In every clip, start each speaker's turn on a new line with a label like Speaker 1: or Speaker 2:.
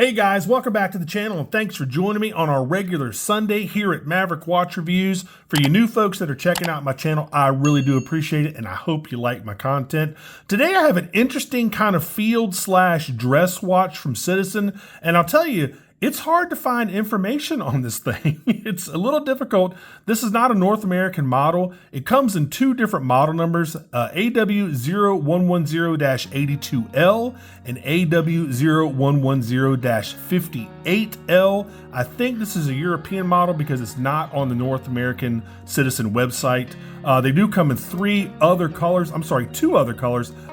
Speaker 1: Hey guys, welcome back to the channel and thanks for joining me on our regular Sunday here at Maverick Watch Reviews. For you new folks that are checking out my channel, I really do appreciate it and I hope you like my content. Today I have an interesting kind of field/dress watch from Citizen, and I'll tell you, it's hard to find information on this thing. It's a little difficult. This is not a North American model. It comes in two different model numbers, AW0110-82L and AW0110-58L. I think this is a European model because it's not on the North American Citizen website. They do come in two other colors.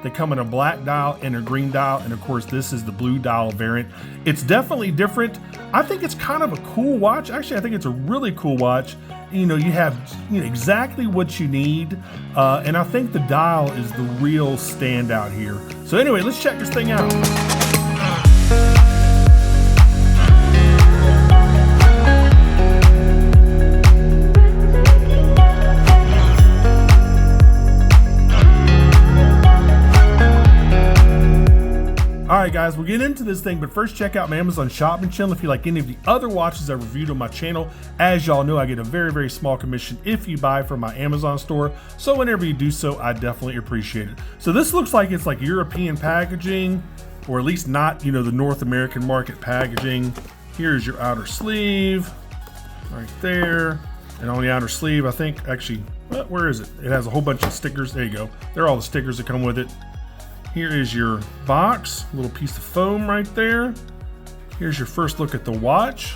Speaker 1: They come in a black dial and a green dial, and of course this is the blue dial variant. It's definitely different. I think it's kind of a cool watch. Actually, I think it's a really cool watch. You know, you have exactly what you need, and I think the dial is the real standout here. So anyway, let's check this thing out. Alright guys, we'll get into this thing, but first check out my Amazon shopping channel if you like any of the other watches I reviewed on my channel. As y'all know, I get a very, very small commission if you buy from my Amazon store, so whenever you do so, I definitely appreciate it. So this looks like it's like European packaging, or at least not, the North American market packaging. Here's your outer sleeve, right there. And on the outer sleeve, I think, actually, where is it? It has a whole bunch of stickers. There you go. There are all the stickers that come with it. Here is your box, a little piece of foam right there. Here's your first look at the watch.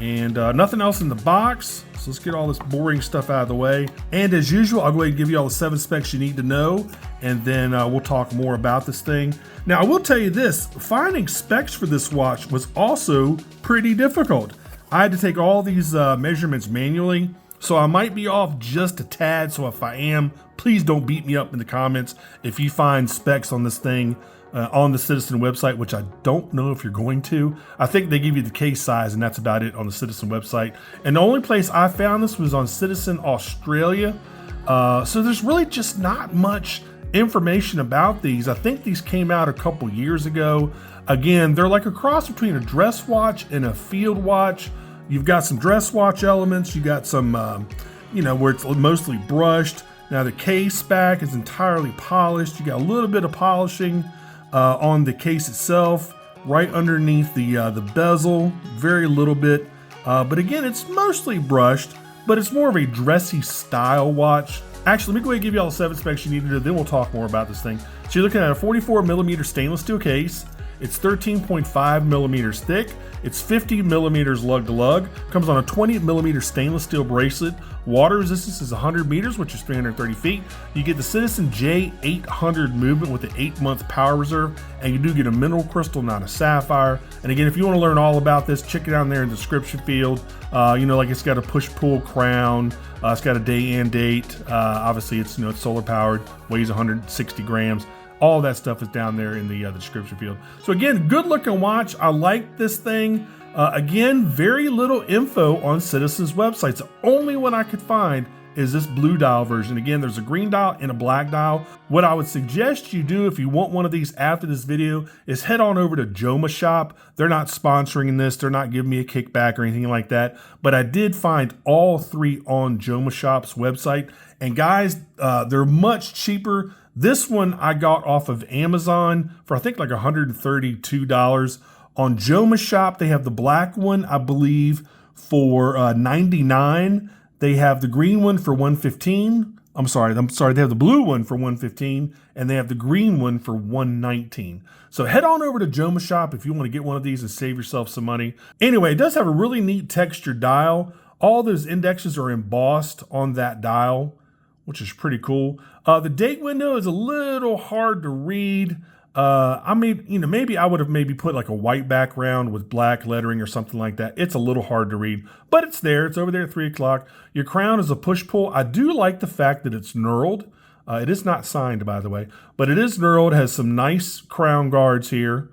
Speaker 1: And nothing else in the box. So let's get all this boring stuff out of the way. And as usual, I'll go ahead and give you all the 7 specs you need to know. And then we'll talk more about this thing. Now, I will tell you this, finding specs for this watch was also pretty difficult. I had to take all these measurements manually. So I might be off just a tad, so if I am, please don't beat me up in the comments if you find specs on this thing on the Citizen website, which I don't know if you're going to. I think they give you the case size and that's about it on the Citizen website. And the only place I found this was on Citizen Australia. So there's really just not much information about these. I think these came out a couple years ago. Again, they're like a cross between a dress watch and a field watch. You've got some dress watch elements. You got some, where it's mostly brushed. Now the Caseback is entirely polished. You got a little bit of polishing on the case itself, right underneath the bezel, very little bit. But again, it's mostly brushed, but it's more of a dressy style watch. Actually, let me go ahead and give you all the 7 specs you need to do, then we'll talk more about this thing. So you're looking at a 44mm stainless steel case. It's 13.5 millimeters thick. It's 50 millimeters lug to lug. Comes on a 20mm stainless steel bracelet. Water resistance is 100 meters, which is 330 feet. You get the Citizen J800 movement with an 8-month power reserve, and you do get a mineral crystal, not a sapphire. And again, if you want to learn all about this, check it down there in the description field. Like it's got a push-pull crown. It's got a day and date. Obviously, it's it's solar powered. Weighs 160 grams. All that stuff is down there in the description field. So again, good looking watch. I like this thing. Again, very little info on Citizen's website. The only one I could find is this blue dial version. Again, there's a green dial and a black dial. What I would suggest you do if you want one of these after this video is head on over to Joma Shop. They're not sponsoring this. They're not giving me a kickback or anything like that. But I did find all 3 on Joma Shop's website. And guys, they're much cheaper. This one I got off of Amazon for I think like $132. On Joma Shop, they have the black one, I believe, for $99. They have the green one for $115. I'm sorry, they have the blue one for $115, and they have the green one for $119. So head on over to Joma Shop if you want to get one of these and save yourself some money. Anyway, it does have a really neat textured dial. All those indexes are embossed on that dial, which is pretty cool. The date window is a little hard to read. Maybe I would have put like a white background with black lettering or something like that. It's a little hard to read, but it's there. It's over there at 3 o'clock. Your crown is a push-pull. I do like the fact that it's knurled. It is not signed, by the way, but it is knurled. It has some nice crown guards here.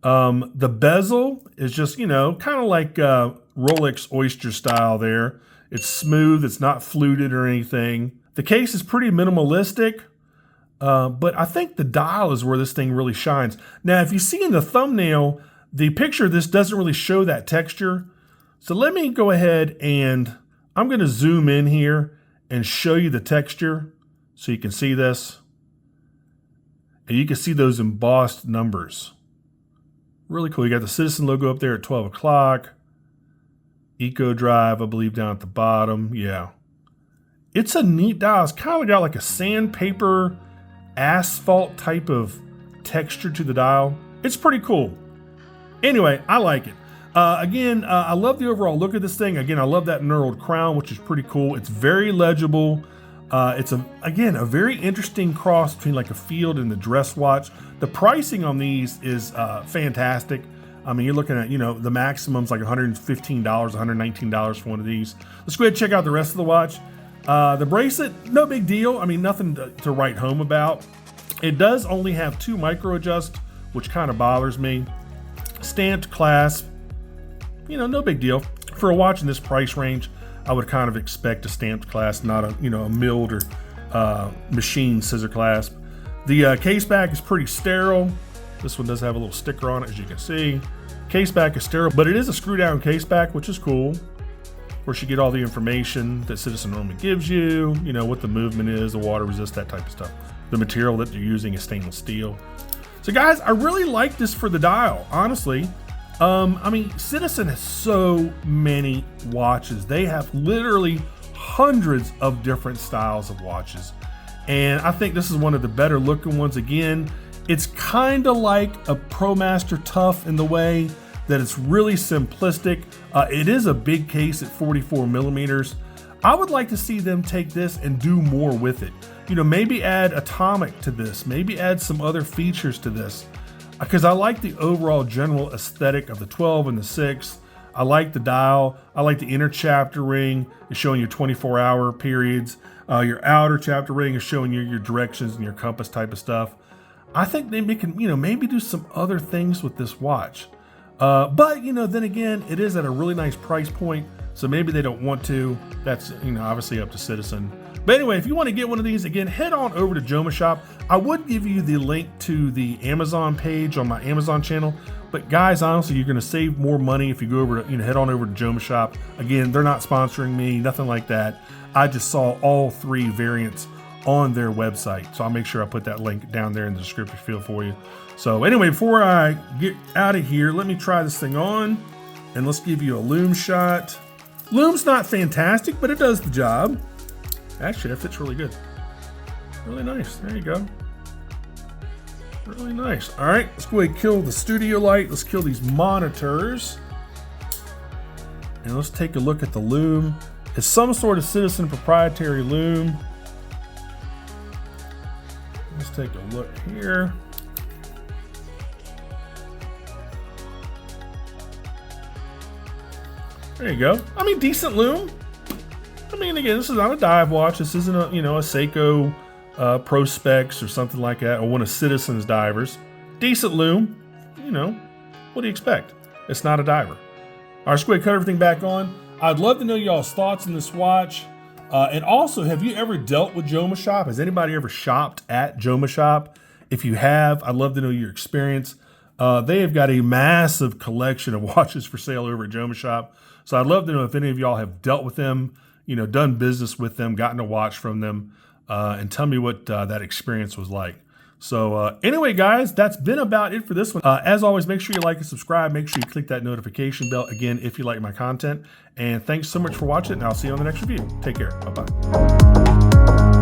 Speaker 1: The bezel is just, kind of like Rolex Oyster style there. It's smooth. It's not fluted or anything. The case is pretty minimalistic. But I think the dial is where this thing really shines. Now, if you see in the thumbnail, The picture of this doesn't really show that texture. So let me go ahead and I'm going to zoom in here and show you the texture so you can see this. And you can see those embossed numbers. Really cool. You got the Citizen logo up there at 12 o'clock. Eco Drive, I believe, down at the bottom. Yeah. It's a neat dial. It's kind of got like a sandpaper, asphalt type of texture to the dial. It's pretty cool. Anyway, I like it. Again, I love the overall look of this thing. Again, I love that knurled crown, which is pretty cool. It's very legible. It's again a very interesting cross between like a field and the dress watch. The pricing on these is fantastic. I mean, you're looking at, you know, the maximum's like $115, $119 for one of these. Let's go ahead and check out the rest of the watch. The bracelet, no big deal. I mean, nothing to write home about. It does only have 2 micro adjusts, which kind of bothers me. Stamped clasp, you know, no big deal. For a watch in this price range, I would kind of expect a stamped clasp, not a, you know, a milled or machine scissor clasp. The caseback is pretty sterile. This one does have a little sticker on it, as you can see. Caseback is sterile, but it is a screw down caseback, which is cool. Of course, you get all the information that Citizen normally gives you, you know, what the movement is, the water resist, that type of stuff. The material that they're using is stainless steel. So guys, I really like this for the dial, honestly. I mean, Citizen has so many watches. They have literally hundreds of different styles of watches. And I think this is one of the better looking ones. Again, it's kind of like a ProMaster Tough in the way that it's really simplistic. It is a big case at 44 millimeters. I would like to see them take this and do more with it. You know, maybe add atomic to this, maybe add some other features to this. Because I like the overall general aesthetic of the 12 and the 6. I like the dial. I like the inner chapter ring. It's showing you 24-hour periods. Your outer chapter ring is showing you your directions and your compass type of stuff. I think they can, you know, maybe do some other things with this watch. But, you know, then again, it is at a really nice price point. So maybe they don't want to. That's, you know, obviously up to Citizen. But anyway, if you want to get one of these, again, head on over to Joma Shop. I would give you the link to the Amazon page on my Amazon channel. But guys, honestly, you're going to save more money if you go over to, you know, head on over to Joma Shop. Again, they're not sponsoring me, nothing like that. I just saw all 3 variants on their website. So I'll make sure I put that link down there in the description field for you. So anyway, before I get out of here, let me try this thing on and let's give you a Lume shot. Lume's not fantastic, but it does the job. Actually, that fits really good. Really nice. There you go. Really nice. All right, let's go ahead and kill the studio light. Let's kill these monitors. And let's take a look at the Lume. It's some sort of Citizen proprietary Lume. Let's take a look here. There you go. I mean, decent Lume. I mean, again, this is not a dive watch. This isn't a, you know, a Seiko Pro Specs or something like that, or one of Citizen's divers. Decent Lume. You know, what do you expect? It's not a diver. All right, let's go ahead and cut everything back on. I'd love to know y'all's thoughts on this watch. And also, have you ever dealt with Joma Shop? Has anybody ever shopped at Joma Shop? If you have, I'd love to know your experience. They have got a massive collection of watches for sale over at Joma Shop. So I'd love to know if any of y'all have dealt with them, you know, done business with them, gotten a watch from them, and tell me what that experience was like. So anyway, guys, that's been about it for this one. As always, make sure you like and subscribe. Make sure you click that notification bell, again, if you like my content. And thanks so much for watching, and I'll see you on the next review. Take care. Bye-bye.